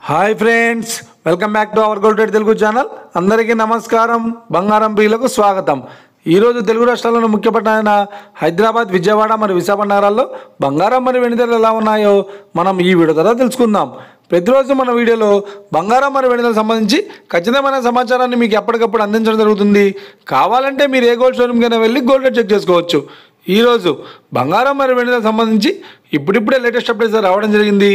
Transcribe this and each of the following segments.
Hi friends, welcome back to our gold rate Telugu channel. అందరికీ నమస్కారం. బంగారం ప్రియులకు స్వాగతం. ఈరోజు తెలుగు రాష్ట్రాల్లోని ముఖ్య పట్టణాలైన హైదరాబాద్, విజయవాడ మరియు విశాఖపట్నం నగరాల్లో బంగారం మరియు వెండి ధరలు ఎలా ఉన్నాయో మనం ఈ వీడియో ద్వారా తెలుసుకుందాం. ప్రతిరోజు మన వీడియోలో బంగారం మరియు వెండి ధరలకు సంబంధించి ఖచ్చితమైన సమాచారాన్ని మీకు ఎప్పటికప్పుడు అందించడం జరుగుతుంది. కావాలంటే మీరు ఏ గోల్డ్ షోరూమ్కైనా వెళ్ళి గోల్డ్ రేట్ చెక్ చేసుకోవచ్చు. ఈరోజు బంగారం మరియు వెండి ధరలకు సంబంధించి ఇప్పుడిప్పుడే లేటెస్ట్ అప్డేట్స్ రావడం జరిగింది.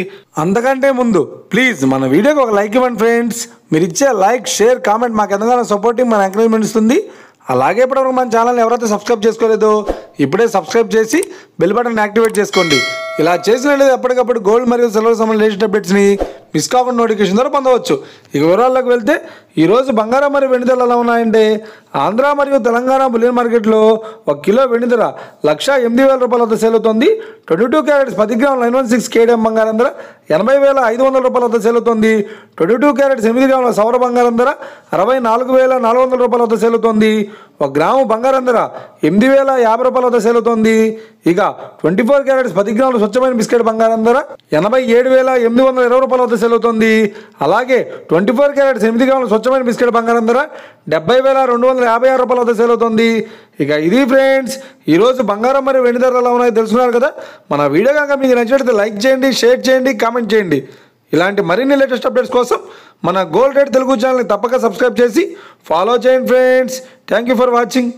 అంతకంటే ముందు ప్లీజ్ మన వీడియోకి ఒక లైక్ ఇవ్వండి ఫ్రెండ్స్. మీరు ఇచ్చే లైక్, షేర్, కామెంట్ మాకు ఎంతగానో సపోర్టింగ్, మన ఎంకరేజ్మెంట్ ఇస్తుంది. అలాగే ఇప్పటివరకు మన ఛానల్ ఎవరైతే సబ్స్క్రైబ్ చేసుకోలేదో ఇప్పుడే సబ్స్క్రైబ్ చేసి బెల్ బటన్ యాక్టివేట్ చేసుకోండి. ఇలా చేసినట్లయితే ఎప్పటికప్పుడు గోల్డ్ మరియు సిల్వర్ సంబంధించిన లేటెస్ట్ అప్డేట్స్ని మిస్ కాకుండా నోటిఫికేషన్ ద్వారా పొందవచ్చు. ఇక వివరాల్లోకి వెళ్తే ఈరోజు బంగారం మరియు వెండి ధరలు ఎలా ఉన్నాయంటే, ఆంధ్ర మరియు తెలంగాణ బులియన్ మార్కెట్లో 1 కిలో వెండి ధర 1,08,000 రూపాయల వద్ద సేల్ అవుతుంది. 22 క్యారెట్స్ 10 గ్రాముల 916 కేడిఎం బంగారం ధర 80,500 రూపాయల వద్ద సేల్ అవుతుంది. 22 క్యారెట్స్ 8 గ్రాముల సౌర బంగారం ధర 64,400 రూపాయల వద్ద సేల్ అవుతుంది. 1 గ్రాము బంగారం ధర 8,050 రూపాయల వద్ద సేల్ అవుతుంది. ఇక 24 క్యారెట్స్ 10 గ్రాముల స్వచ్ఛమైన బిస్కెట్ బంగారం ధర 87,820 రూపాయల వద్ద సేల్ అవుతుంది. అలాగే 24 క్యారెట్స్ 8 గ్రాముల స్వచ్ఛమైన బిస్కెట్ బంగారం ధర 70,256 రూపాయల వద్ద సేల్ అవుతుంది. ఇక ఇది ఫ్రెండ్స్, ఈరోజు బంగారం మరియు వెండి ధరలు ఎలా ఉన్నాయో తెలుసుకున్నారు కదా. మన వీడియో కనుక మీకు నచ్చినట్లయితే లైక్ చేయండి, షేర్ చేయండి, కామెంట్ చేయండి. ఇలాంటి మరిన్ని లేటెస్ట్ అప్డేట్స్ కోసం మన గోల్డ్ రేట్ తెలుగు ఛానల్ని తప్పక సబ్స్క్రైబ్ చేసి ఫాలో చేయండి friends. Thank you for watching.